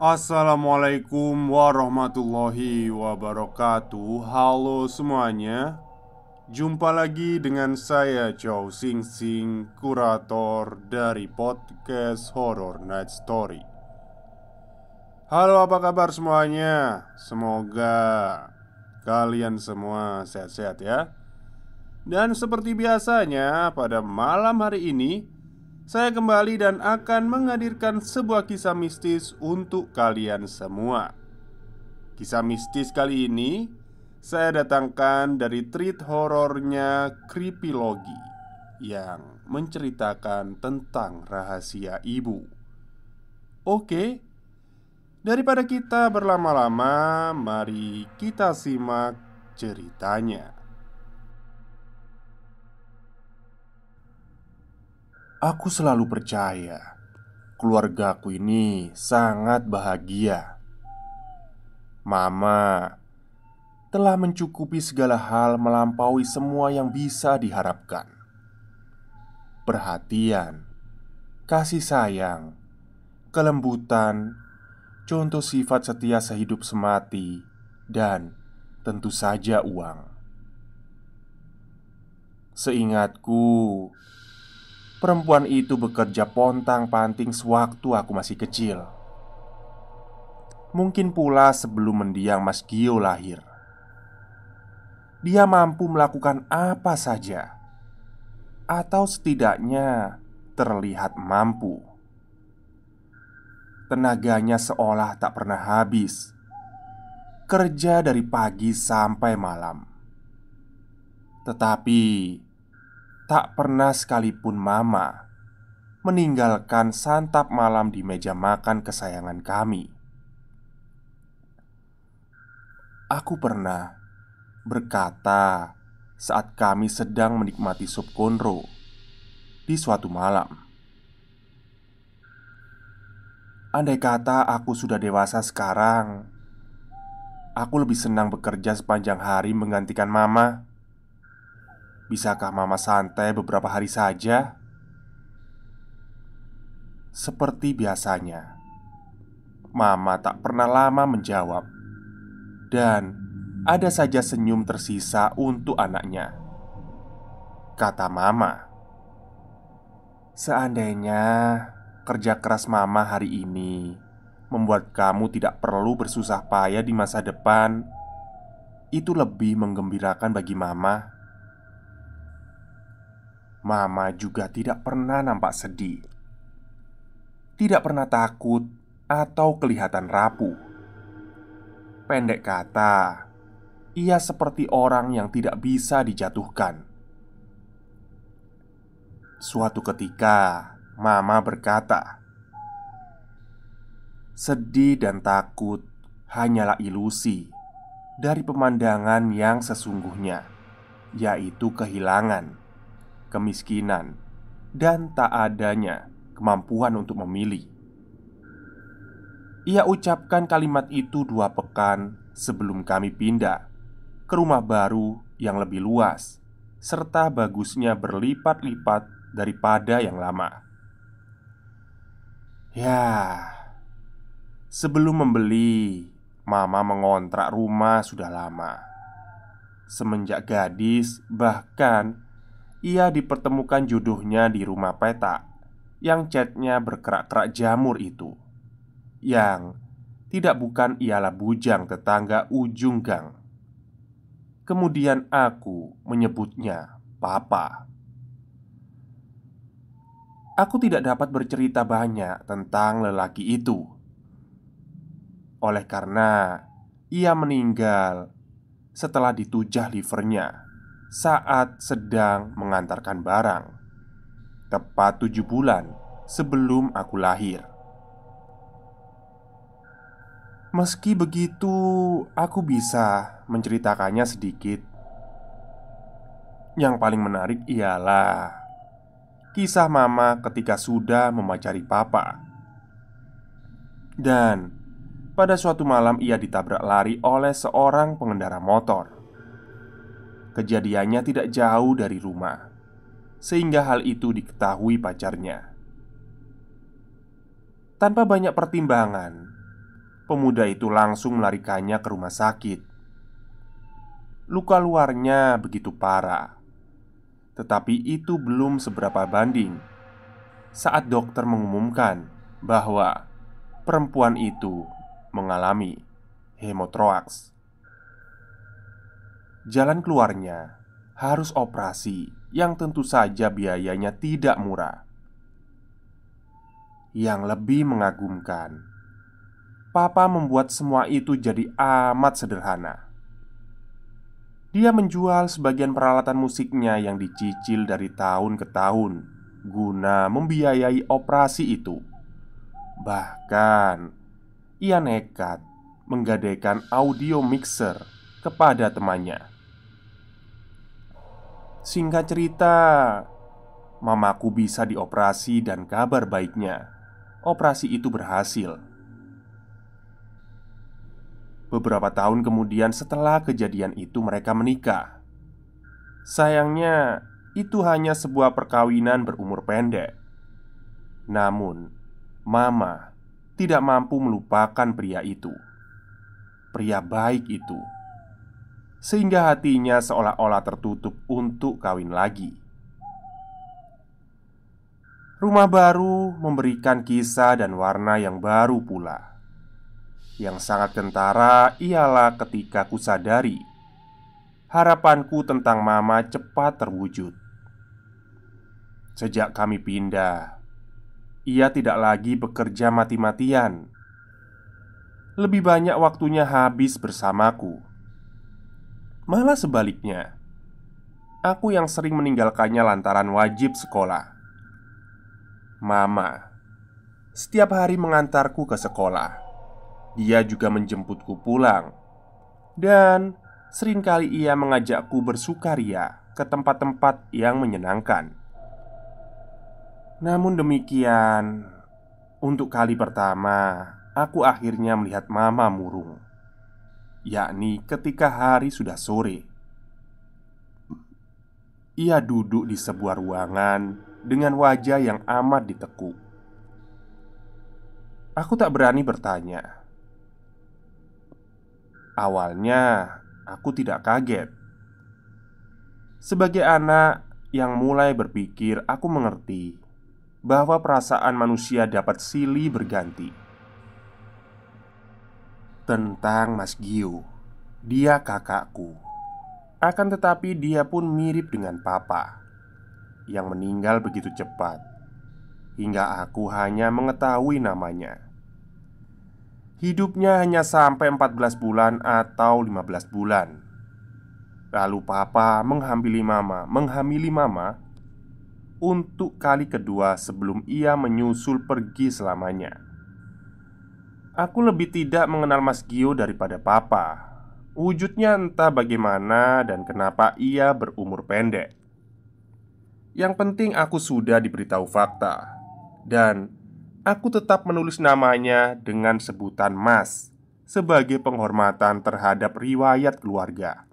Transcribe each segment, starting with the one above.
Assalamualaikum warahmatullahi wabarakatuh. Halo semuanya. Jumpa lagi dengan saya Chow Sing Sing, kurator dari podcast Horror Night Story. Halo, apa kabar semuanya? Semoga kalian semua sehat-sehat ya. Dan seperti biasanya pada malam hari ini saya kembali dan akan menghadirkan sebuah kisah mistis untuk kalian semua. Kisah mistis kali ini saya datangkan dari treat horornya Creepylogy yang menceritakan tentang rahasia ibu. Oke, daripada kita berlama-lama, mari kita simak ceritanya. Aku selalu percaya keluargaku ini sangat bahagia. Mama telah mencukupi segala hal melampaui semua yang bisa diharapkan. Perhatian, kasih sayang, kelembutan, contoh sifat setia sehidup semati, dan tentu saja uang. Seingatku, perempuan itu bekerja pontang-panting sewaktu aku masih kecil. Mungkin pula sebelum mendiang Mas Gio lahir. Dia mampu melakukan apa saja, atau setidaknya terlihat mampu. Tenaganya seolah tak pernah habis, kerja dari pagi sampai malam. Tetapi tak pernah sekalipun Mama meninggalkan santap malam di meja makan kesayangan kami. Aku pernah berkata saat kami sedang menikmati sup konro di suatu malam, andai kata aku sudah dewasa sekarang, aku lebih senang bekerja sepanjang hari menggantikan Mama. Bisakah Mama santai beberapa hari saja? Seperti biasanya, Mama tak pernah lama menjawab, dan ada saja senyum tersisa untuk anaknya. Kata Mama, "Seandainya kerja keras Mama hari ini membuat kamu tidak perlu bersusah payah di masa depan, itu lebih menggembirakan bagi Mama." Mama juga tidak pernah nampak sedih, tidak pernah takut atau kelihatan rapuh. Pendek kata, ia seperti orang yang tidak bisa dijatuhkan. Suatu ketika, Mama berkata, "Sedih dan takut hanyalah ilusi dari pemandangan yang sesungguhnya, yaitu kehilangan, kemiskinan, dan tak adanya kemampuan untuk memilih." Ia ucapkan kalimat itu 2 pekan sebelum kami pindah ke rumah baru yang lebih luas, serta bagusnya berlipat-lipat daripada yang lama. Ya, sebelum membeli, Mama mengontrak rumah sudah lama. Semenjak gadis, bahkan ia dipertemukan jodohnya di rumah petak yang catnya berkerak-kerak jamur itu, yang tidak bukan ialah bujang tetangga ujung gang. Kemudian aku menyebutnya Papa. Aku tidak dapat bercerita banyak tentang lelaki itu, oleh karena ia meninggal setelah ditujah livernya saat sedang mengantarkan barang, tepat 7 bulan sebelum aku lahir. Meski begitu, aku bisa menceritakannya sedikit. Yang paling menarik ialah kisah Mama ketika sudah memacari Papa. Dan pada suatu malam ia ditabrak lari oleh seorang pengendara motor. Kejadiannya tidak jauh dari rumah, sehingga hal itu diketahui pacarnya. Tanpa banyak pertimbangan, pemuda itu langsung melarikannya ke rumah sakit. Luka luarnya begitu parah, tetapi itu belum seberapa banding saat dokter mengumumkan bahwa perempuan itu mengalami hemotroaks. Jalan keluarnya harus operasi yang tentu saja biayanya tidak murah. Yang lebih mengagumkan, Papa membuat semua itu jadi amat sederhana. Dia menjual sebagian peralatan musiknya yang dicicil dari tahun ke tahun guna membiayai operasi itu. Bahkan ia nekat menggadaikan audio mixer kepada temannya. Singkat cerita, mamaku bisa dioperasi dan kabar baiknya, operasi itu berhasil. Beberapa tahun kemudian setelah kejadian itu mereka menikah. Sayangnya, itu hanya sebuah perkawinan berumur pendek. Namun, Mama tidak mampu melupakan pria itu, pria baik itu, sehingga hatinya seolah-olah tertutup untuk kawin lagi. Rumah baru memberikan kisah dan warna yang baru pula. Yang sangat kentara ialah ketika kusadari harapanku tentang Mama cepat terwujud. Sejak kami pindah, ia tidak lagi bekerja mati-matian. Lebih banyak waktunya habis bersamaku. Malah sebaliknya, aku yang sering meninggalkannya lantaran wajib sekolah. Mama setiap hari mengantarku ke sekolah. Dia juga menjemputku pulang. Dan seringkali ia mengajakku bersukaria ke tempat-tempat yang menyenangkan. Namun demikian, untuk kali pertama, aku akhirnya melihat Mama murung, yakni ketika hari sudah sore. Ia duduk di sebuah ruangan dengan wajah yang amat ditekuk. Aku tak berani bertanya. Awalnya, aku tidak kaget. Sebagai anak yang mulai berpikir, aku mengerti bahwa perasaan manusia dapat silih berganti. Tentang Mas Gio, dia kakakku. Akan tetapi dia pun mirip dengan Papa yang meninggal begitu cepat, hingga aku hanya mengetahui namanya. Hidupnya hanya sampai 14 bulan atau 15 bulan. Lalu Papa menghamili Mama untuk kali kedua sebelum ia menyusul pergi selamanya. Aku lebih tidak mengenal Mas Gio daripada Papa. Wujudnya entah bagaimana dan kenapa ia berumur pendek. Yang penting aku sudah diberitahu fakta. Dan aku tetap menulis namanya dengan sebutan Mas sebagai penghormatan terhadap riwayat keluarga.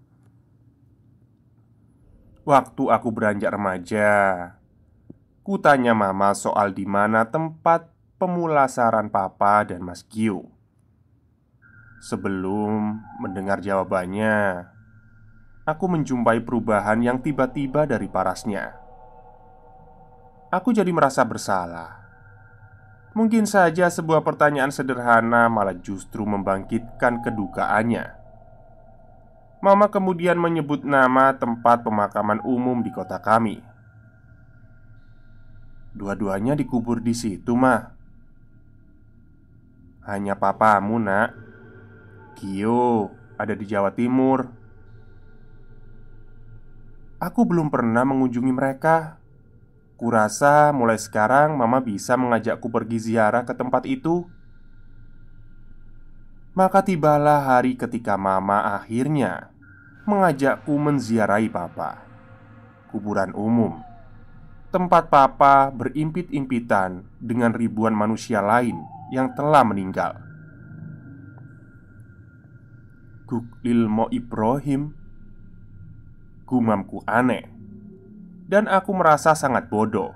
Waktu aku beranjak remaja, ku tanya Mama soal di mana tempat pemulasaran Papa dan Mas Gio. Sebelum mendengar jawabannya, aku menjumpai perubahan yang tiba-tiba dari parasnya. Aku jadi merasa bersalah. Mungkin saja sebuah pertanyaan sederhana malah justru membangkitkan kedukaannya. Mama kemudian menyebut nama tempat pemakaman umum di kota kami. Dua-duanya dikubur di situ, Ma. Hanya papamu, Nak. Gio ada di Jawa Timur. Aku belum pernah mengunjungi mereka. Kurasa mulai sekarang Mama bisa mengajakku pergi ziarah ke tempat itu. Maka tibalah hari ketika Mama akhirnya mengajakku menziarahi Papa. Kuburan umum, tempat Papa berimpit-impitan dengan ribuan manusia lain yang telah meninggal. Guglil Mo Ibrahim, gumamku aneh. Dan aku merasa sangat bodoh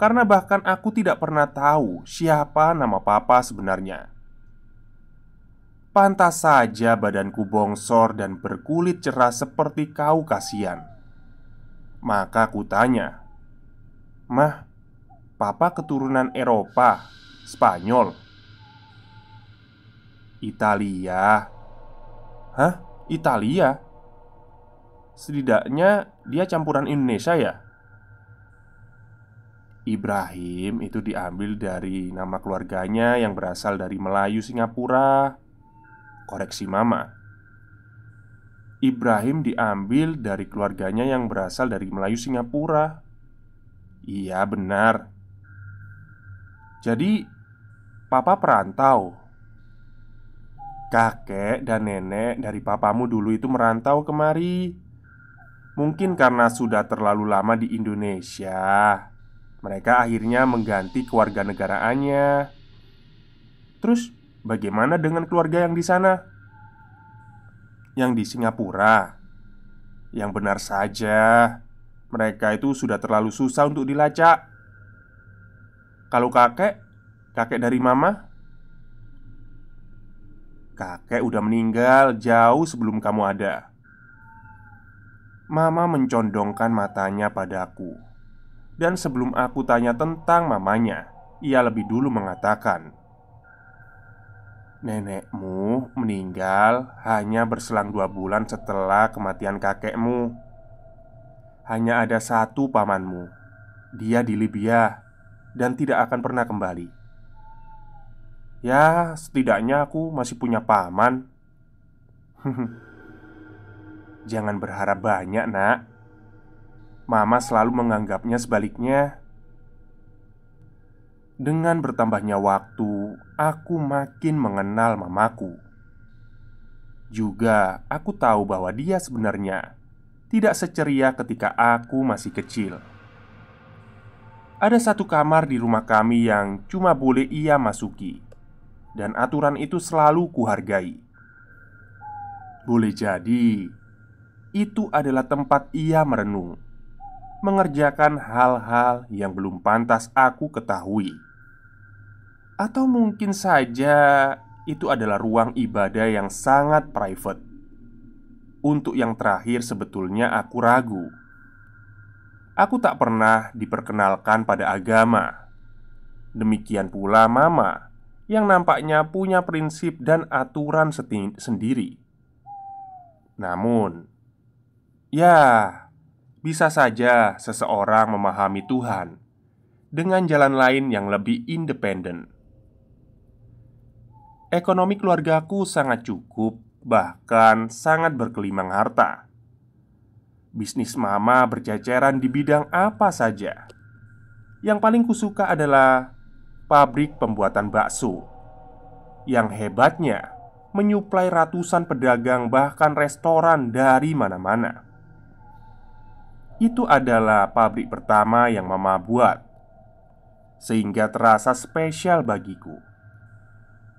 karena bahkan aku tidak pernah tahu siapa nama Papa sebenarnya. Pantas saja badanku bongsor dan berkulit cerah seperti Kaukasian. Maka ku tanya, "Mah, papa keturunan Eropa, Spanyol, Italia?" "Hah? Italia? Setidaknya dia campuran Indonesia ya?" Ibrahim itu diambil dari nama keluarganya yang berasal dari Melayu Singapura. Koreksi mama. Ibrahim diambil dari keluarganya yang berasal dari Melayu Singapura. Iya benar. Jadi papa perantau. Kakek dan nenek dari papamu dulu itu merantau kemari. Mungkin karena sudah terlalu lama di Indonesia, mereka akhirnya mengganti kewarganegaraannya. Terus bagaimana dengan keluarga yang di sana? Yang di Singapura? Yang benar saja, mereka itu sudah terlalu susah untuk dilacak. Kalau kakek, kakek dari mama, kakek udah meninggal jauh sebelum kamu ada. Mama mencondongkan matanya padaku. Dan sebelum aku tanya tentang mamanya, ia lebih dulu mengatakan, "Nenekmu meninggal hanya berselang 2 bulan setelah kematian kakekmu. Hanya ada satu pamanmu. Dia di Libya dan tidak akan pernah kembali. Ya, setidaknya aku masih punya paman." Jangan berharap banyak, nak. Mama selalu menganggapnya sebaliknya. Dengan bertambahnya waktu, aku makin mengenal mamaku. Juga aku tahu bahwa dia sebenarnya tidak seceria ketika aku masih kecil. Ada satu kamar di rumah kami yang cuma boleh ia masuki, dan aturan itu selalu kuhargai. Boleh jadi itu adalah tempat ia merenung, mengerjakan hal-hal yang belum pantas aku ketahui. Atau mungkin saja itu adalah ruang ibadah yang sangat private. Untuk yang terakhir sebetulnya aku ragu. Aku tak pernah diperkenalkan pada agama. Demikian pula mama, yang nampaknya punya prinsip dan aturan sendiri. Namun, ya, bisa saja seseorang memahami Tuhan dengan jalan lain yang lebih independen. Ekonomi keluargaku sangat cukup, bahkan sangat berkelimang harta. Bisnis mama berjajaran di bidang apa saja. Yang paling kusuka adalah pabrik pembuatan bakso, yang hebatnya menyuplai ratusan pedagang bahkan restoran dari mana-mana. Itu adalah pabrik pertama yang mama buat, sehingga terasa spesial bagiku.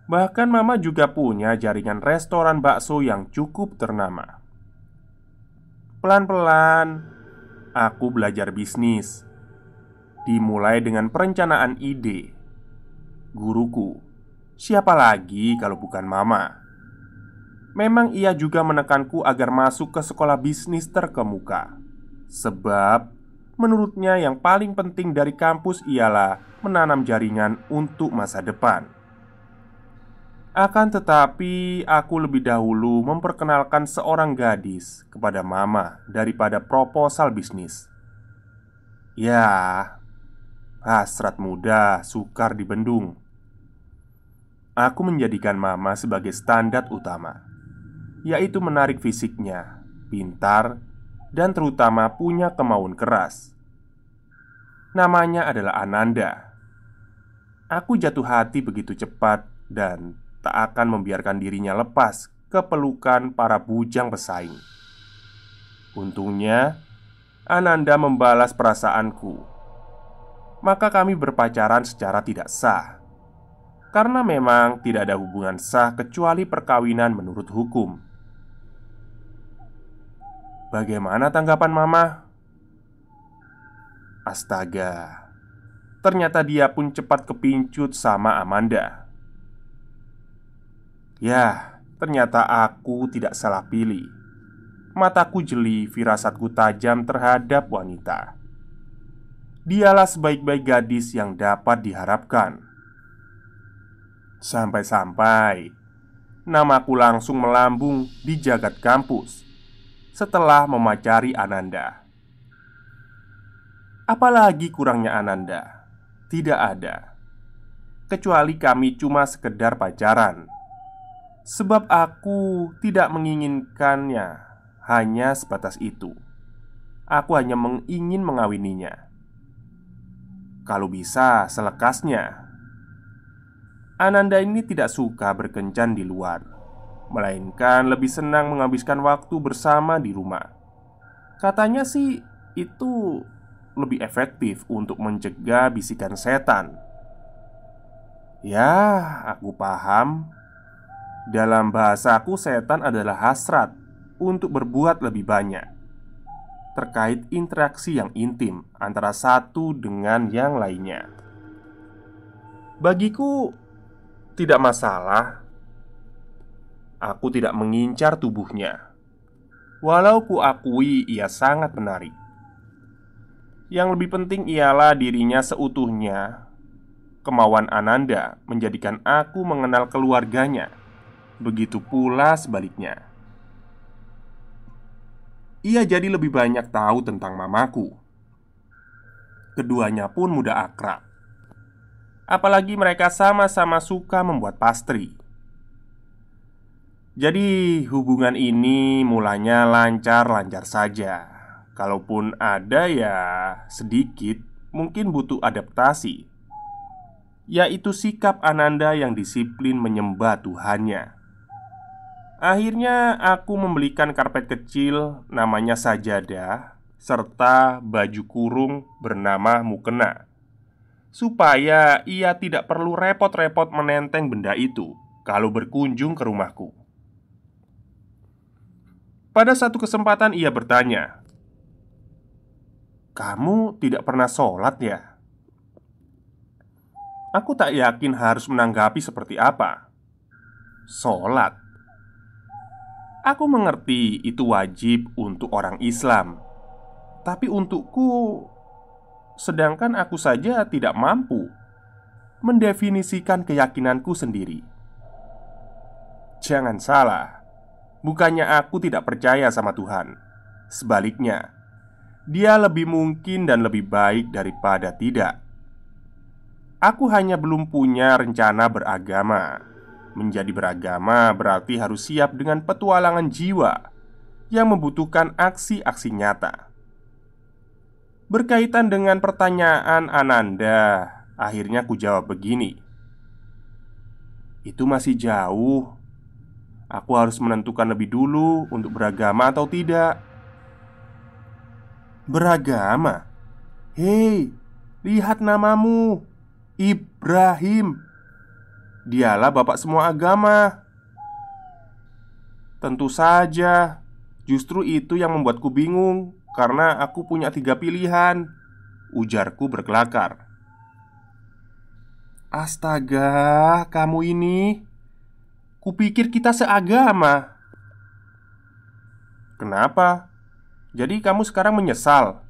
Bahkan mama juga punya jaringan restoran bakso yang cukup ternama. Pelan-pelan aku belajar bisnis. Dimulai dengan perencanaan ide. Guruku, siapa lagi kalau bukan mama? Memang ia juga menekanku agar masuk ke sekolah bisnis terkemuka. Sebab menurutnya yang paling penting dari kampus ialah menanam jaringan untuk masa depan. Akan tetapi, aku lebih dahulu memperkenalkan seorang gadis kepada mama daripada proposal bisnis. Ya, hasrat muda sukar dibendung. Aku menjadikan mama sebagai standar utama, yaitu menarik fisiknya, pintar, dan terutama punya kemauan keras. Namanya adalah Ananda. Aku jatuh hati begitu cepat dan tak akan membiarkan dirinya lepas ke pelukan para bujang pesaing. Untungnya, Ananda membalas perasaanku. Maka kami berpacaran secara tidak sah, karena memang tidak ada hubungan sah kecuali perkawinan menurut hukum. Bagaimana tanggapan mama? Astaga, ternyata dia pun cepat kepincut sama Amanda. Ya, ternyata aku tidak salah pilih. Mataku jeli, firasatku tajam terhadap wanita. Dialah sebaik-baik gadis yang dapat diharapkan. Sampai-sampai namaku langsung melambung di jagat kampus setelah memacari Ananda. Apalagi kurangnya Ananda? Tidak ada, kecuali kami cuma sekedar pacaran. Sebab aku tidak menginginkannya hanya sebatas itu. Aku hanya ingin mengawininya. Kalau bisa selekasnya. Ananda ini tidak suka berkencan di luar, melainkan lebih senang menghabiskan waktu bersama di rumah. Katanya sih itu lebih efektif untuk mencegah bisikan setan. Ya, aku paham. Dalam bahasaku, setan adalah hasrat untuk berbuat lebih banyak terkait interaksi yang intim antara satu dengan yang lainnya. Bagiku, tidak masalah. Aku tidak mengincar tubuhnya, walau kuakui ia sangat menarik. Yang lebih penting ialah dirinya seutuhnya. Kemauan Ananda menjadikan aku mengenal keluarganya. Begitu pula sebaliknya. Ia jadi lebih banyak tahu tentang mamaku. Keduanya pun mudah akrab. Apalagi mereka sama-sama suka membuat pastry. Jadi hubungan ini mulanya lancar-lancar saja. Kalaupun ada ya sedikit, mungkin butuh adaptasi, yaitu sikap Ananda yang disiplin menyembah Tuhannya. Akhirnya aku membelikan karpet kecil namanya sajadah, serta baju kurung bernama mukena, supaya ia tidak perlu repot-repot menenteng benda itu kalau berkunjung ke rumahku. Pada satu kesempatan ia bertanya, "Kamu tidak pernah sholat ya?" Aku tak yakin harus menanggapi seperti apa. Sholat? Aku mengerti itu wajib untuk orang Islam, tapi untukku, sedangkan aku saja tidak mampu mendefinisikan keyakinanku sendiri. Jangan salah, bukannya aku tidak percaya sama Tuhan. Sebaliknya, Dia lebih mungkin dan lebih baik daripada tidak. Aku hanya belum punya rencana beragama. Menjadi beragama berarti harus siap dengan petualangan jiwa yang membutuhkan aksi-aksi nyata. Berkaitan dengan pertanyaan Ananda, akhirnya ku jawab begini. Itu masih jauh. Aku harus menentukan lebih dulu untuk beragama atau tidak. Beragama? Hei, lihat namamu, Ibrahim. Dialah bapak semua agama. Tentu saja. Justru itu yang membuatku bingung, karena aku punya 3 pilihan, ujarku berkelakar. Astaga, kamu ini. Kupikir kita seagama. Kenapa? Jadi kamu sekarang menyesal?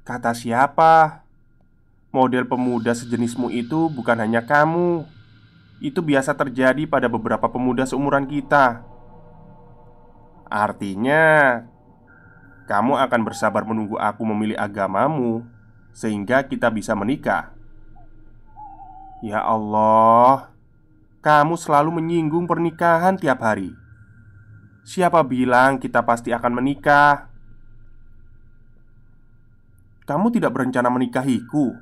Kata siapa? Model pemuda sejenismu itu bukan hanya kamu. Itu biasa terjadi pada beberapa pemuda seumuran kita. Artinya, kamu akan bersabar menunggu aku memilih agamamu, sehingga kita bisa menikah. Ya Allah, kamu selalu menyinggung pernikahan tiap hari. Siapa bilang kita pasti akan menikah? Kamu tidak berencana menikahiku?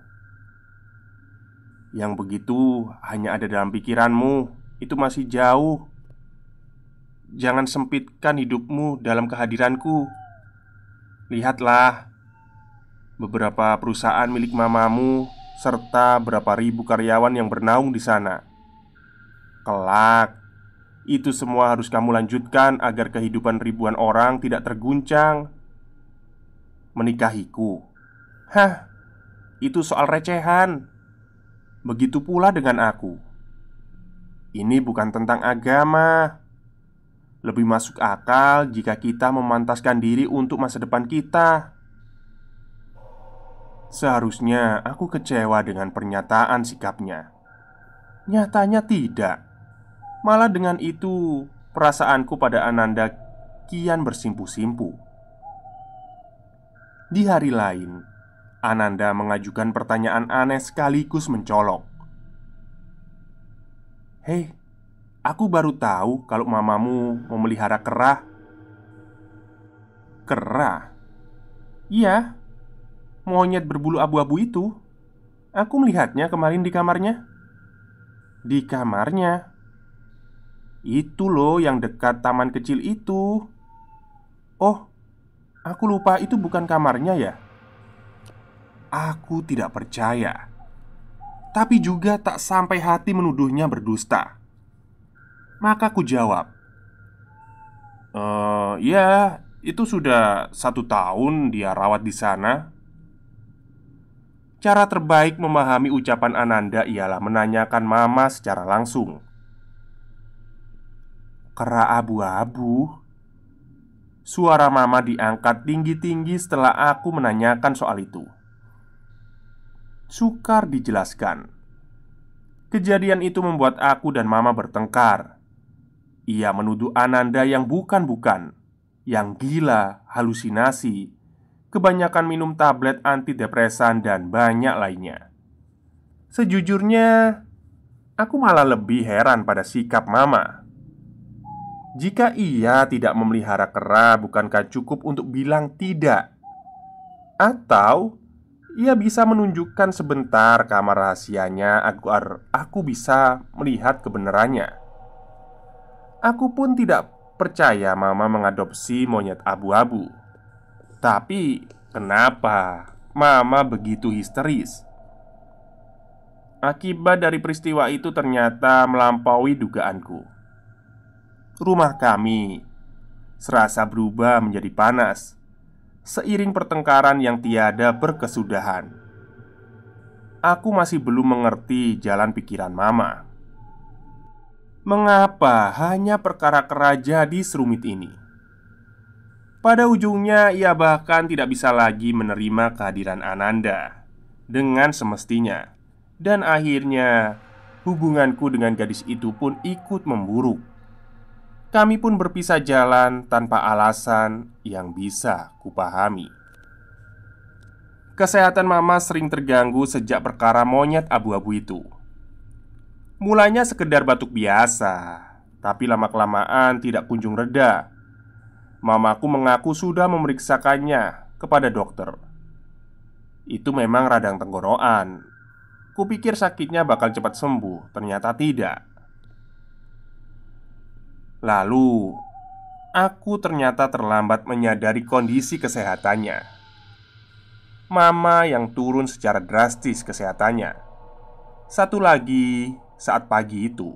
Yang begitu hanya ada dalam pikiranmu. Itu masih jauh. Jangan sempitkan hidupmu dalam kehadiranku. Lihatlah, beberapa perusahaan milik mamamu serta berapa ribu karyawan yang bernaung di sana. Kelak, itu semua harus kamu lanjutkan agar kehidupan ribuan orang tidak terguncang. Menikahiku? Hah, itu soal recehan. Begitu pula dengan aku. Ini bukan tentang agama. Lebih masuk akal jika kita memantaskan diri untuk masa depan kita. Seharusnya aku kecewa dengan pernyataan sikapnya. Nyatanya tidak. Malah dengan itu, perasaanku pada Ananda kian bersimpu-simpu. Di hari lain, Ananda mengajukan pertanyaan aneh sekaligus mencolok. "Hei, aku baru tahu kalau mamamu memelihara kera." "Kera?" "Iya, monyet berbulu abu-abu itu. Aku melihatnya kemarin di kamarnya." "Di kamarnya?" "Itu loh yang dekat taman kecil itu." "Oh, aku lupa itu bukan kamarnya ya." Aku tidak percaya, tapi juga tak sampai hati menuduhnya berdusta. Maka ku jawab, Ya, itu sudah 1 tahun dia rawat di sana." Cara terbaik memahami ucapan Ananda ialah menanyakan mama secara langsung. "Kera abu-abu?" Suara mama diangkat tinggi-tinggi setelah aku menanyakan soal itu. Sukar dijelaskan. Kejadian itu membuat aku dan mama bertengkar. Ia menuduh Ananda yang bukan-bukan, yang gila, halusinasi, kebanyakan minum tablet antidepresan, dan banyak lainnya. Sejujurnya, aku malah lebih heran pada sikap mama. Jika ia tidak memelihara kera, bukankah cukup untuk bilang tidak? Atau ia bisa menunjukkan sebentar kamar rahasianya agar aku bisa melihat kebenarannya. Aku pun tidak percaya mama mengadopsi monyet abu-abu. Tapi kenapa mama begitu histeris? Akibat dari peristiwa itu ternyata melampaui dugaanku. Rumah kami serasa berubah menjadi panas seiring pertengkaran yang tiada berkesudahan. Aku masih belum mengerti jalan pikiran mama. Mengapa hanya perkara kera jadi serumit ini? Pada ujungnya ia bahkan tidak bisa lagi menerima kehadiran Ananda dengan semestinya. Dan akhirnya hubunganku dengan gadis itu pun ikut memburuk. Kami pun berpisah jalan tanpa alasan yang bisa kupahami. Kesehatan mama sering terganggu sejak perkara monyet abu-abu itu. Mulanya sekedar batuk biasa, tapi lama-kelamaan tidak kunjung reda. Mamaku mengaku sudah memeriksakannya kepada dokter. Itu memang radang tenggorokan. Kupikir sakitnya bakal cepat sembuh, ternyata tidak. Lalu, aku ternyata terlambat menyadari kondisi kesehatannya. Mama yang turun secara drastis kesehatannya. Satu lagi, saat pagi itu,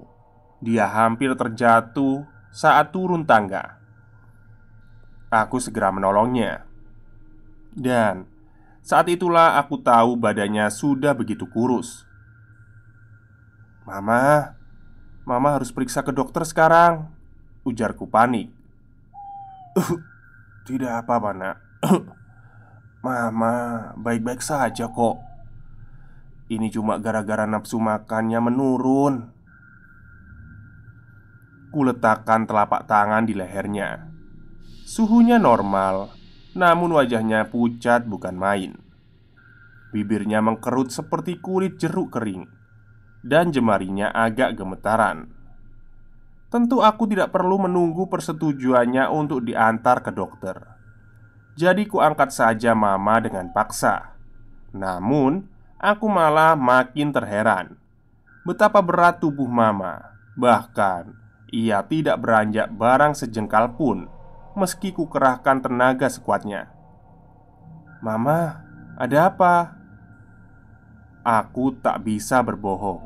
dia hampir terjatuh saat turun tangga. Aku segera menolongnya. Dan saat itulah aku tahu badannya sudah begitu kurus. Mama harus periksa ke dokter sekarang," ujarku panik. "Tidak apa-apa, Nak. Mama baik-baik saja kok. Ini cuma gara-gara nafsu makannya menurun." Kuletakkan telapak tangan di lehernya. Suhunya normal, namun wajahnya pucat bukan main. Bibirnya mengkerut seperti kulit jeruk kering, dan jemarinya agak gemetaran. Tentu aku tidak perlu menunggu persetujuannya untuk diantar ke dokter. Jadi kuangkat saja mama dengan paksa. Namun, aku malah makin terheran betapa berat tubuh mama. Bahkan, ia tidak beranjak barang sejengkal pun meski ku kerahkan tenaga sekuatnya. "Mama, ada apa?" Aku tak bisa berbohong.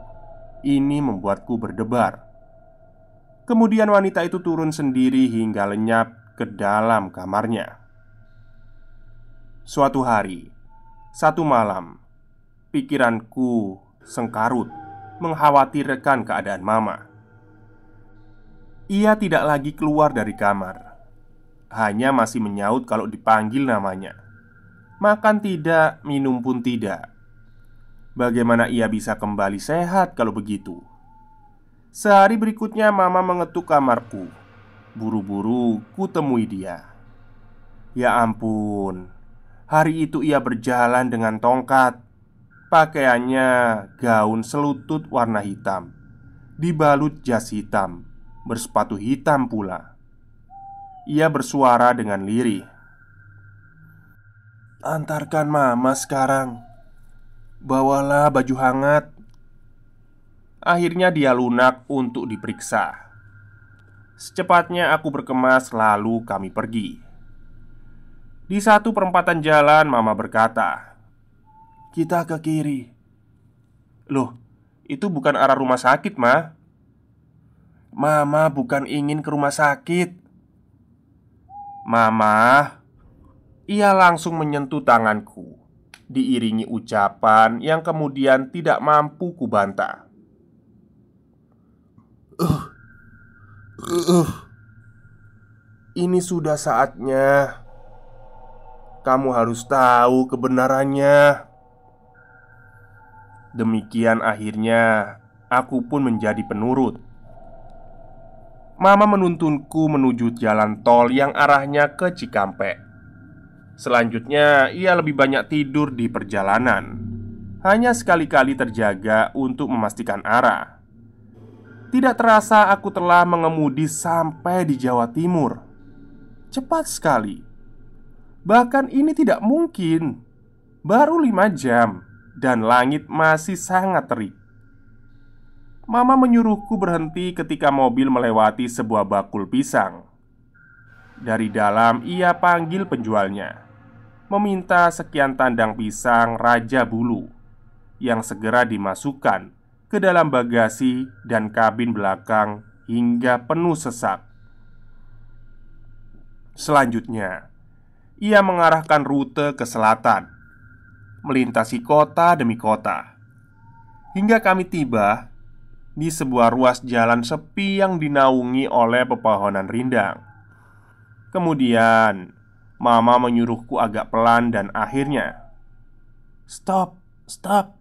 Ini membuatku berdebar. Kemudian wanita itu turun sendiri hingga lenyap ke dalam kamarnya. Suatu hari, satu malam, pikiranku sengkarut mengkhawatirkan keadaan mama. Ia tidak lagi keluar dari kamar. Hanya masih menyaut kalau dipanggil namanya. Makan tidak, minum pun tidak. Bagaimana ia bisa kembali sehat kalau begitu? Sehari berikutnya mama mengetuk kamarku. Buru-buru ku temui dia. Ya ampun, hari itu ia berjalan dengan tongkat. Pakaiannya gaun selutut warna hitam, dibalut jas hitam, bersepatu hitam pula. Ia bersuara dengan lirih, "Antarkan mama sekarang. Bawalah baju hangat." Akhirnya dia lunak untuk diperiksa. Secepatnya aku berkemas lalu kami pergi. Di satu perempatan jalan mama berkata, "Kita ke kiri." "Loh, itu bukan arah rumah sakit, Ma." "Mama bukan ingin ke rumah sakit." "Mama." Ia langsung menyentuh tanganku, diiringi ucapan yang kemudian tidak mampu kubantah. Ini sudah saatnya. Kamu harus tahu kebenarannya." Demikian akhirnya aku pun menjadi penurut. Mama menuntunku menuju jalan tol yang arahnya ke Cikampek. Selanjutnya, ia lebih banyak tidur di perjalanan. Hanya sekali-kali terjaga untuk memastikan arah. Tidak terasa aku telah mengemudi sampai di Jawa Timur. Cepat sekali. Bahkan ini tidak mungkin. Baru 5 jam dan langit masih sangat terik. Mama menyuruhku berhenti ketika mobil melewati sebuah bakul pisang. Dari dalam ia panggil penjualnya, meminta sekian tandang pisang Raja Bulu yang segera dimasukkan ke dalam bagasi dan kabin belakang hingga penuh sesak. Selanjutnya, ia mengarahkan rute ke selatan, melintasi kota demi kota, hingga kami tiba di sebuah ruas jalan sepi yang dinaungi oleh pepohonan rindang. Kemudian, mama menyuruhku agak pelan dan akhirnya, "Stop, stop,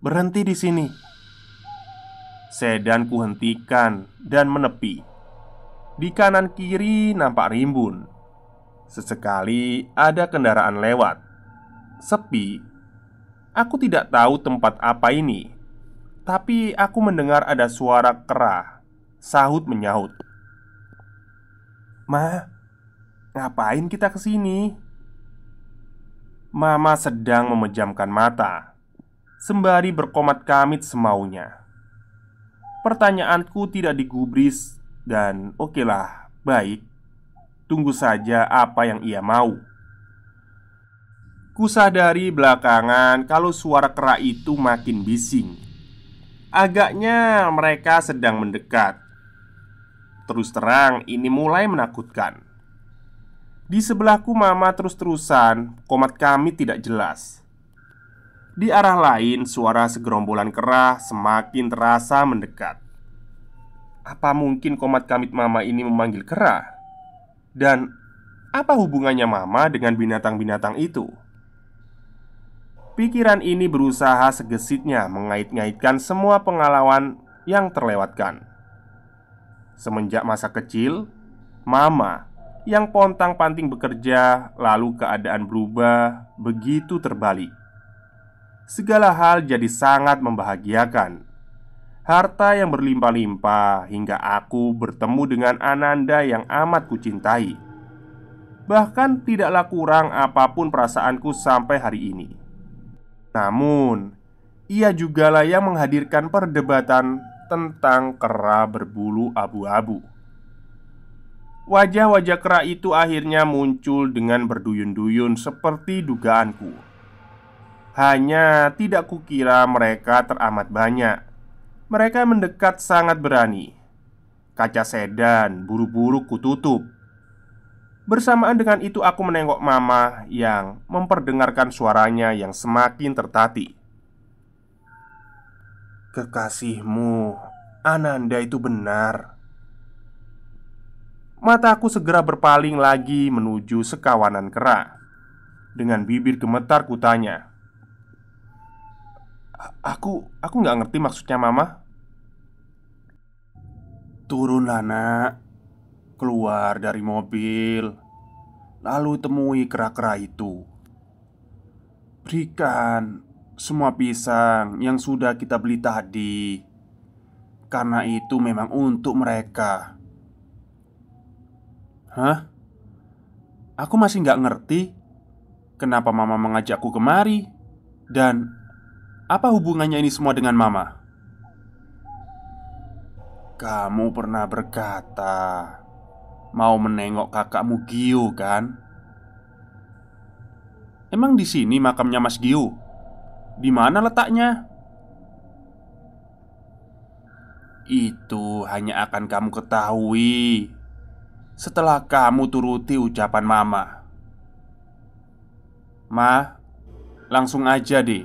berhenti di sini." Sedan kuhentikan dan menepi. Di kanan kiri nampak rimbun. Sesekali ada kendaraan lewat. Sepi. Aku tidak tahu tempat apa ini, tapi aku mendengar ada suara kera sahut menyahut. "Ma, ngapain kita kesini?" Mama sedang memejamkan mata sembari berkomat kamit semaunya. Pertanyaanku tidak digubris dan okelah, baik. Tunggu saja apa yang ia mau. Kusadari belakangan kalau suara kera itu makin bising. Agaknya mereka sedang mendekat. Terus terang ini mulai menakutkan. Di sebelahku mama terus-terusan, komat kami tidak jelas. Di arah lain suara segerombolan kera semakin terasa mendekat. Apa mungkin komat kamit mama ini memanggil kera? Dan apa hubungannya mama dengan binatang-binatang itu? Pikiran ini berusaha segesitnya mengait-ngaitkan semua pengalaman yang terlewatkan. Semenjak masa kecil, mama yang pontang-panting bekerja, lalu keadaan berubah begitu terbalik. Segala hal jadi sangat membahagiakan. Harta yang berlimpah-limpah hingga aku bertemu dengan Ananda yang amat kucintai. Bahkan tidaklah kurang apapun perasaanku sampai hari ini. Namun, ia jugalah yang menghadirkan perdebatan tentang kera berbulu abu-abu. Wajah-wajah kera itu akhirnya muncul dengan berduyun-duyun seperti dugaanku. Hanya tidak kukira mereka teramat banyak. Mereka mendekat sangat berani. Kaca sedan buru-buru kututup. Bersamaan dengan itu aku menengok mama yang memperdengarkan suaranya yang semakin tertatih. "Kekasihmu, Ananda itu benar. Mataku segera berpaling lagi menuju sekawanan kera. Dengan bibir gemetar kutanya, Aku nggak ngerti maksudnya mama." "Turunlah nak, keluar dari mobil, lalu temui kera-kera itu. Berikan semua pisang yang sudah kita beli tadi, karena itu memang untuk mereka." "Hah? Aku masih nggak ngerti kenapa mama mengajakku kemari. Dan apa hubungannya ini semua dengan mama?" "Kamu pernah berkata mau menengok kakakmu Gio kan? Emang di sini makamnya Mas Gio? Di mana letaknya?" "Itu hanya akan kamu ketahui setelah kamu turuti ucapan mama." "Ma, langsung aja deh.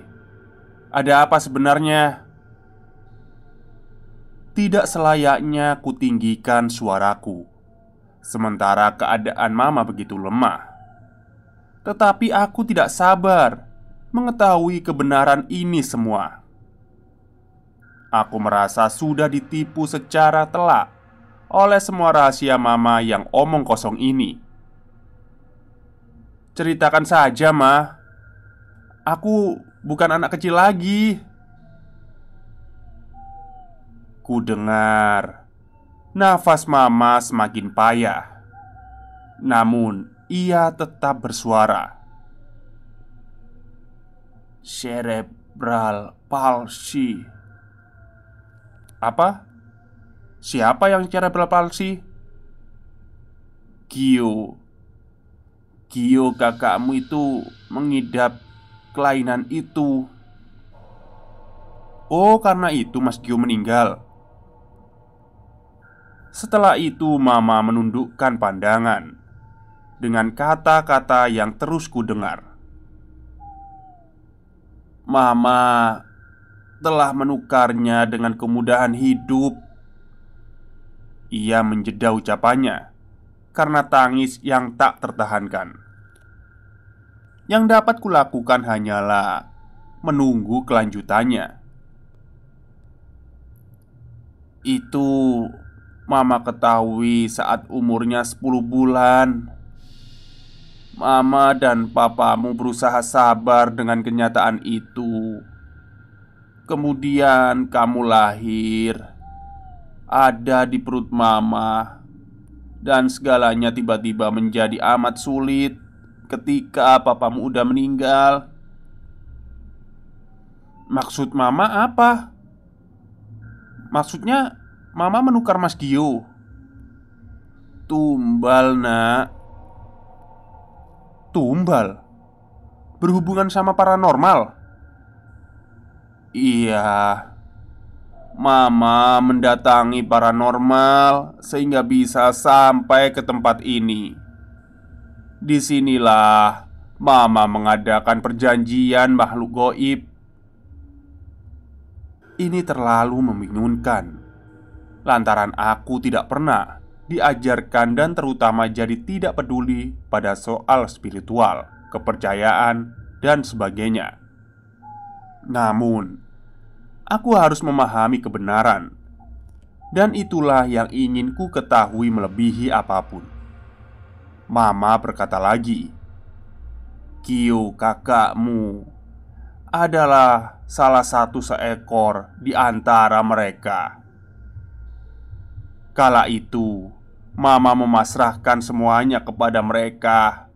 Ada apa sebenarnya?" Tidak selayaknya kutinggikan suaraku, sementara keadaan mama begitu lemah. Tetapi aku tidak sabar mengetahui kebenaran ini semua. Aku merasa sudah ditipu secara telak oleh semua rahasia mama yang omong kosong ini. "Ceritakan saja, Ma. Aku bukan anak kecil lagi." Ku dengar nafas mama semakin payah. Namun ia tetap bersuara, "Cerebral palsy." "Apa? Siapa yang cerebral palsy?" "Gio. Gio kakakmu itu mengidap kelainan itu." "Oh, karena itu Mas Gio meninggal." Setelah itu mama menundukkan pandangan dengan kata-kata yang terus ku dengar, "Mama telah menukarnya dengan kemudahan hidup." Ia menjeda ucapannya karena tangis yang tak tertahankan. Yang dapat kulakukan hanyalah menunggu kelanjutannya. "Itu mama ketahui saat umurnya 10 bulan. Mama dan papamu berusaha sabar dengan kenyataan itu. Kemudian kamu lahir, ada di perut mama, dan segalanya tiba-tiba menjadi amat sulit ketika papamu udah meninggal." "Maksud mama apa? Maksudnya mama menukar Mas Gio?" "Tumbal, nak." "Tumbal? Berhubungan sama paranormal?" "Iya. Mama mendatangi paranormal sehingga bisa sampai ke tempat ini. Disinilah Mama mengadakan perjanjian makhluk goib." Ini terlalu membingungkan lantaran aku tidak pernah diajarkan dan terutama jadi tidak peduli pada soal spiritual, kepercayaan, dan sebagainya. Namun, aku harus memahami kebenaran, dan itulah yang ingin ku ketahui melebihi apapun. Mama berkata lagi, "Kio kakakmu adalah salah satu seekor di antara mereka." Kala itu, Mama memasrahkan semuanya kepada mereka.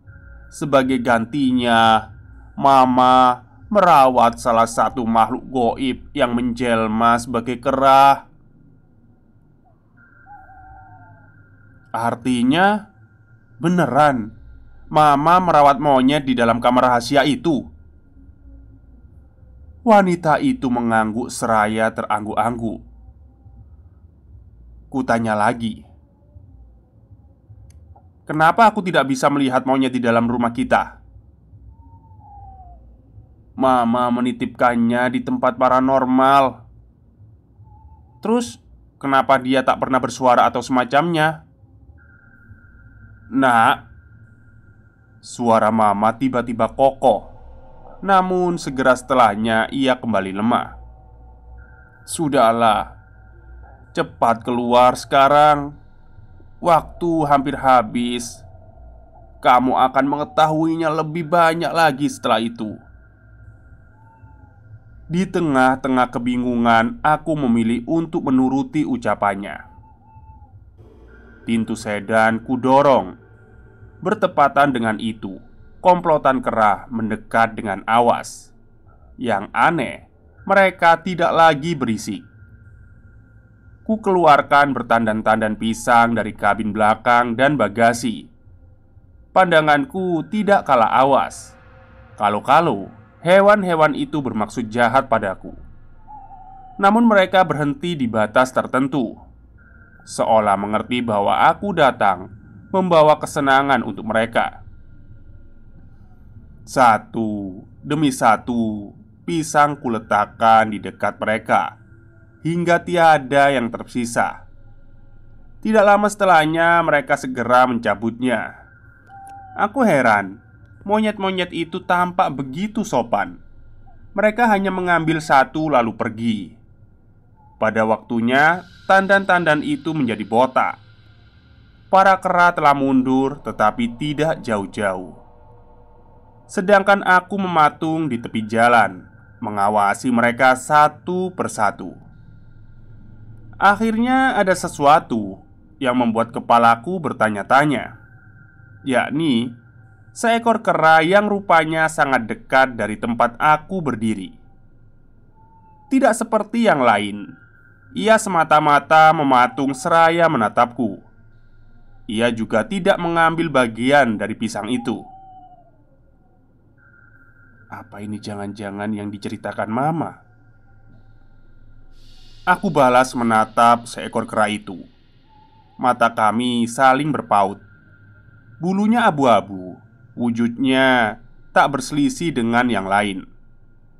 Sebagai gantinya, Mama merawat salah satu makhluk goib yang menjelma sebagai kera. "Artinya, beneran Mama merawat monyet di dalam kamar rahasia itu?" Wanita itu mengangguk seraya terangguk-angguk. Kutanya lagi, "Kenapa aku tidak bisa melihat monyet di dalam rumah kita?" "Mama menitipkannya di tempat paranormal." "Terus, kenapa dia tak pernah bersuara atau semacamnya?" "Nak." Suara Mama tiba-tiba kokoh. Namun segera setelahnya ia kembali lemah. "Sudahlah, cepat keluar sekarang. Waktu hampir habis. Kamu akan mengetahuinya lebih banyak lagi setelah itu." Di tengah-tengah kebingungan, aku memilih untuk menuruti ucapannya. Pintu sedan kudorong. Bertepatan dengan itu, komplotan kera mendekat dengan awas. Yang aneh, mereka tidak lagi berisik. Ku keluarkan bertandan-tandan pisang dari kabin belakang dan bagasi. Pandanganku tidak kalah awas. Kalau-kalau hewan-hewan itu bermaksud jahat padaku. Namun mereka berhenti di batas tertentu, seolah mengerti bahwa aku datang membawa kesenangan untuk mereka. Satu demi satu pisang kuletakkan di dekat mereka hingga tiada yang tersisa. Tidak lama setelahnya mereka segera mencabutnya. Aku heran, monyet-monyet itu tampak begitu sopan. Mereka hanya mengambil satu lalu pergi. Pada waktunya, tandan-tandan itu menjadi botak. Para kera telah mundur tetapi tidak jauh-jauh. Sedangkan aku mematung di tepi jalan, mengawasi mereka satu persatu. Akhirnya ada sesuatu yang membuat kepalaku bertanya-tanya, yakni seekor kera yang rupanya sangat dekat dari tempat aku berdiri. Tidak seperti yang lain, ia semata-mata mematung seraya menatapku. Ia juga tidak mengambil bagian dari pisang itu. Apa ini jangan-jangan yang diceritakan Mama? Aku balas menatap seekor kera itu. Mata kami saling berpaut. Bulunya abu-abu. Wujudnya tak berselisih dengan yang lain.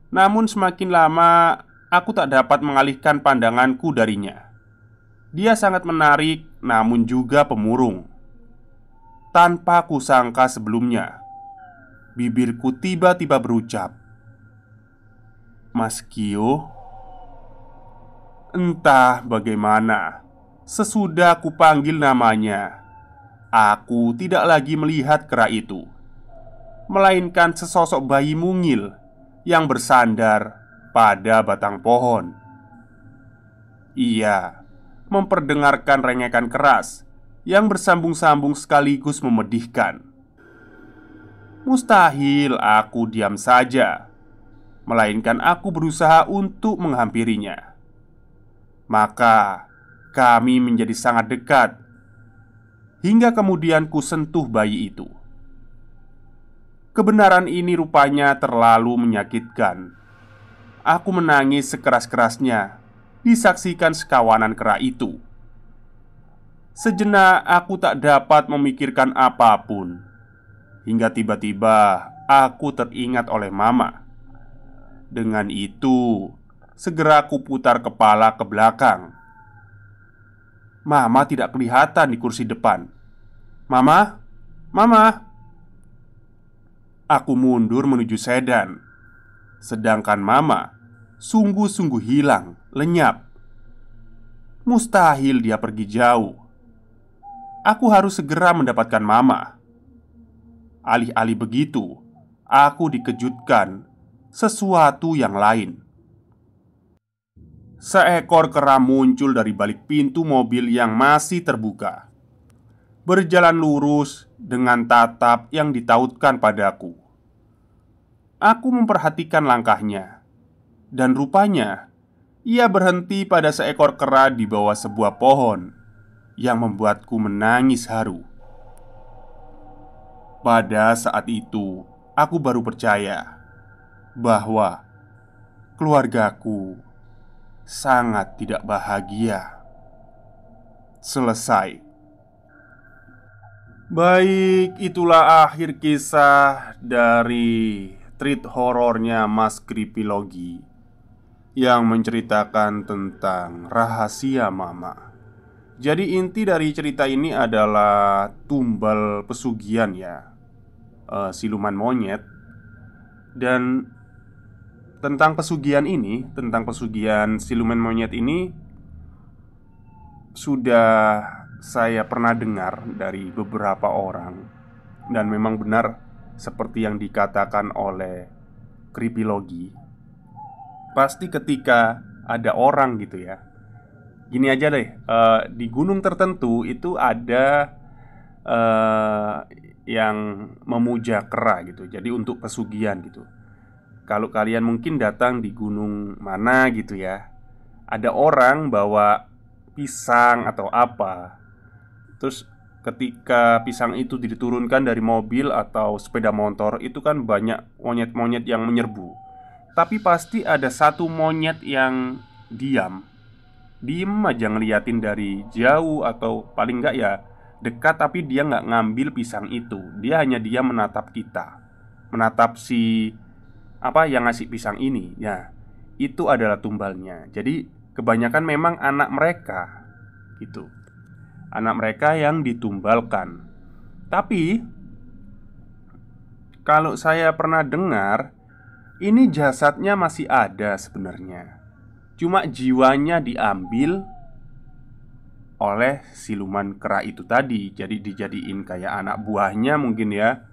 Namun semakin lama aku tak dapat mengalihkan pandanganku darinya. Dia sangat menarik, namun juga pemurung. Tanpa kusangka sebelumnya, bibirku tiba-tiba berucap, "Mas Gio." Entah bagaimana, sesudah ku panggil namanya, aku tidak lagi melihat kera itu, melainkan sesosok bayi mungil yang bersandar pada batang pohon. Ia memperdengarkan rengekan keras yang bersambung-sambung sekaligus memedihkan. Mustahil aku diam saja, melainkan aku berusaha untuk menghampirinya. Maka kami menjadi sangat dekat, hingga kemudian ku sentuh bayi itu. Kebenaran ini rupanya terlalu menyakitkan. Aku menangis sekeras-kerasnya disaksikan sekawanan kera itu. Sejenak aku tak dapat memikirkan apapun, hingga tiba-tiba aku teringat oleh Mama. Dengan itu, segera aku putar kepala ke belakang. Mama tidak kelihatan di kursi depan. "Mama? Mama?" Aku mundur menuju sedan. Sedangkan Mama sungguh-sungguh hilang, lenyap. Mustahil dia pergi jauh. Aku harus segera mendapatkan Mama. Alih-alih begitu, aku dikejutkan sesuatu yang lain. Seekor kera muncul dari balik pintu mobil yang masih terbuka, berjalan lurus dengan tatap yang ditautkan padaku. Aku memperhatikan langkahnya, dan rupanya ia berhenti pada seekor kera di bawah sebuah pohon yang membuatku menangis haru. Pada saat itu, aku baru percaya bahwa keluargaku sangat tidak bahagia. Selesai. Baik, itulah akhir kisah dari treat horornya Mas Kripilogi yang menceritakan tentang rahasia Mama Jadi inti dari cerita ini adalah tumbal pesugihan ya, siluman monyet. Dan tentang pesugihan siluman monyet ini sudah saya pernah dengar dari beberapa orang. Dan memang benar seperti yang dikatakan oleh kriminologi. Pasti ketika ada orang gitu ya, gini aja deh, di gunung tertentu itu ada eh, yang memuja kera gitu. Jadi untuk pesugihan gitu. Kalau kalian mungkin datang di gunung mana gitu ya, ada orang bawa pisang atau apa. Terus ketika pisang itu diturunkan dari mobil atau sepeda motor, itu kan banyak monyet-monyet yang menyerbu. Tapi pasti ada satu monyet yang diam. Diem aja ngeliatin dari jauh atau paling enggak ya dekat, tapi dia nggak ngambil pisang itu. Dia hanya diam menatap kita, menatap si apa yang ngasih pisang ini. Ya, itu adalah tumbalnya. Jadi kebanyakan memang anak mereka gitu. Anak mereka yang ditumbalkan. Tapi kalau saya pernah dengar, ini jasadnya masih ada sebenarnya. Cuma jiwanya diambil oleh siluman kera itu tadi. Jadi dijadiin kayak anak buahnya mungkin ya.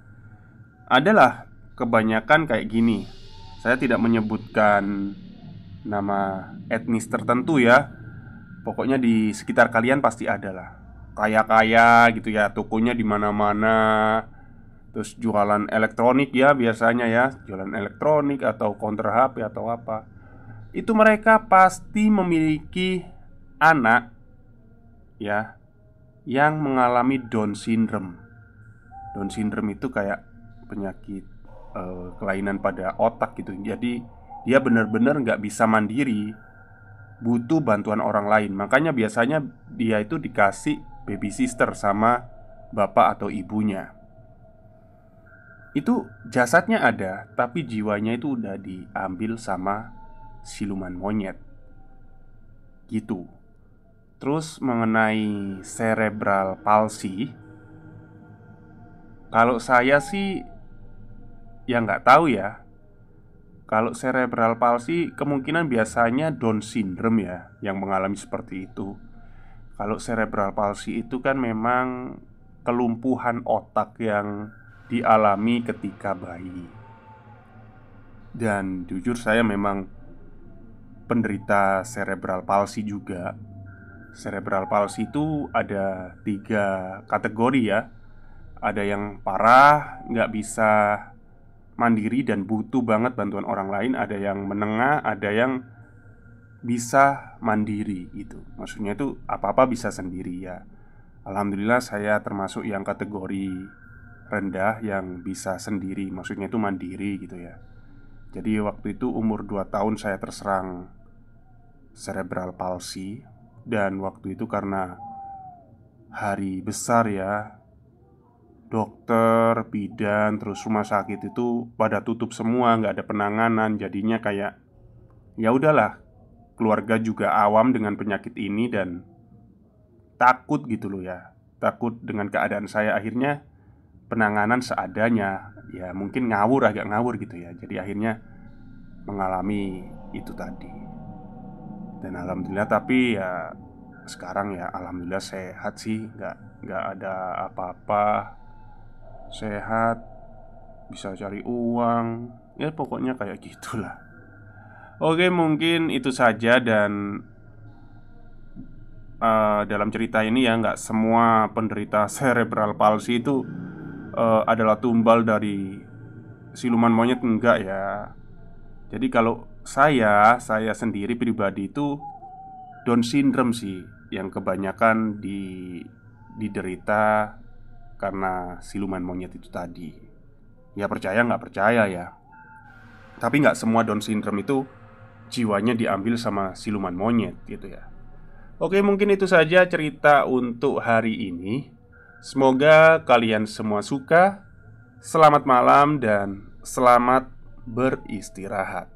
Adalah kebanyakan kayak gini. Saya tidak menyebutkan nama etnis tertentu ya. Pokoknya di sekitar kalian pasti ada lah. Kaya-kaya gitu ya, tokonya di mana-mana. Terus jualan elektronik ya biasanya ya, jualan elektronik atau counter HP atau apa. Itu mereka pasti memiliki anak ya yang mengalami Down syndrome. Down syndrome itu kayak penyakit kelainan pada otak gitu. Jadi dia benar-benar nggak bisa mandiri, butuh bantuan orang lain. Makanya biasanya dia itu dikasih baby sister sama bapak atau ibunya. Itu jasadnya ada, tapi jiwanya itu udah diambil sama siluman monyet. Gitu. Terus mengenai cerebral palsy, kalau saya sih ya nggak tahu ya. Kalau cerebral palsy kemungkinan biasanya Down syndrome ya yang mengalami seperti itu. Kalau cerebral palsy itu kan memang kelumpuhan otak yang dialami ketika bayi. Dan jujur saya memang penderita cerebral palsy juga. Cerebral palsy itu ada 3 kategori ya. Ada yang parah, nggak bisa mandiri dan butuh banget bantuan orang lain. Ada yang menengah, ada yang bisa mandiri gitu. Maksudnya itu apa-apa bisa sendiri ya. Alhamdulillah saya termasuk yang kategori rendah yang bisa sendiri. Maksudnya itu mandiri gitu ya. Jadi waktu itu umur 2 tahun saya terserang cerebral palsy. Dan waktu itu karena hari besar ya, dokter, bidan, terus rumah sakit itu pada tutup semua, nggak ada penanganan. Jadinya kayak ya udahlah, keluarga juga awam dengan penyakit ini dan takut gitu loh ya. Takut dengan keadaan saya. Akhirnya penanganan seadanya. Ya mungkin ngawur, agak ngawur gitu ya. Jadi akhirnya mengalami itu tadi. Dan alhamdulillah, tapi ya sekarang ya alhamdulillah sehat sih, nggak ada apa-apa, sehat, bisa cari uang, ya pokoknya kayak gitulah. Oke, mungkin itu saja. Dan dalam cerita ini ya nggak semua penderita cerebral palsy itu adalah tumbal dari siluman monyet, enggak ya. Jadi kalau saya sendiri pribadi itu Down syndrome sih yang kebanyakan diderita karena siluman monyet itu tadi. Ya percaya nggak percaya ya. Tapi nggak semua Down syndrome itu jiwanya diambil sama siluman monyet gitu ya. Oke, mungkin itu saja cerita untuk hari ini. Semoga kalian semua suka. Selamat malam dan selamat beristirahat.